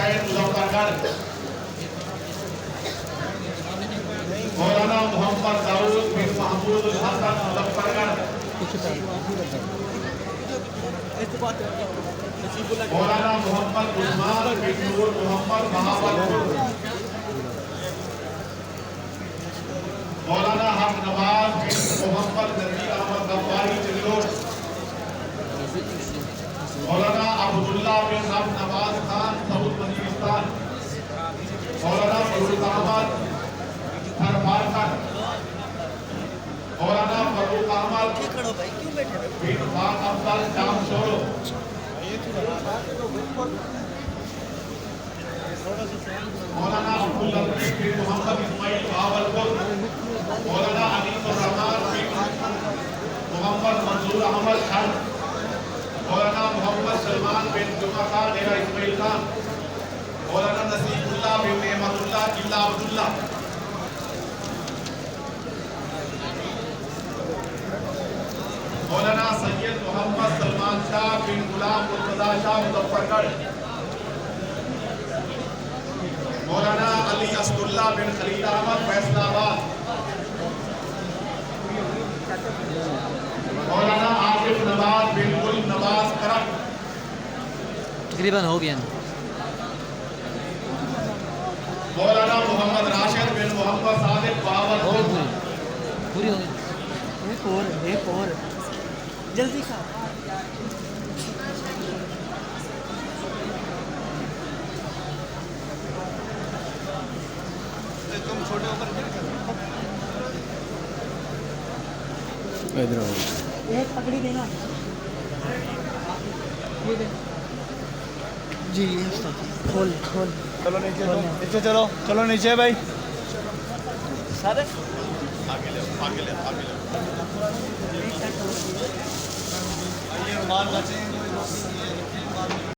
हुसैन मुजफ्फरगढ़, मौलाना मोहम्मद दाऊद बिन महमूद हसन मुजफ्फरगढ़, मौलाना मोहम्मद उस्मान बिन नूर मोहम्मद बहावलपुर, मौलाना हक नवाज बिन मोहम्मद नजीर अहमद गफ्फारी चिल्लोट, मौलाना अब्दुल्ला बिन हक नवाज खान सऊद वजीरिस्तान, मौलाना फरूक अहमद थरपारकर, मौलाना फरूक अहमद बिन पाक अब्दुल जामशोरो, मौलाना अब्दुल लतीफ बिन मोहम्मद इस्माइल बहावलपुर, मौलाना अनीसुर रहमान बिन मोहम्मद मंसूर अहमद खान, मौलाना मोहम्मद सलमान बिन जुमा खान डेरा इस्माइल खान, मौलाना नसीबुल्लाह बिन नेमतुल्लाह किला अब्दुल्ला, मौलाना सैयद मोहम्मद सलमान शाह बिन गुलाम मुर्तजा शाह मुजफ्फरगढ़, मौलाना अली असदुल्ला बिन खलील अहमद फैसलाबाद, मौलाना आसिफ नवाज बिन गुल नवाज करक, तकरीबन हो गया। मौलाना मोहम्मद राशिद बिन मोहम्मद सादिक बहावलपुर, पूरी हो गई। एक और जल्दी खा। तुम छोटे ऊपर इधर आओ। एक पकड़ी देना ये दे जी। खोल खोल चलो नीचे, नीचे चलो, चलो नीचे भाई। सारे आगे ले आगे ले आगे ले ये रुमाल बचे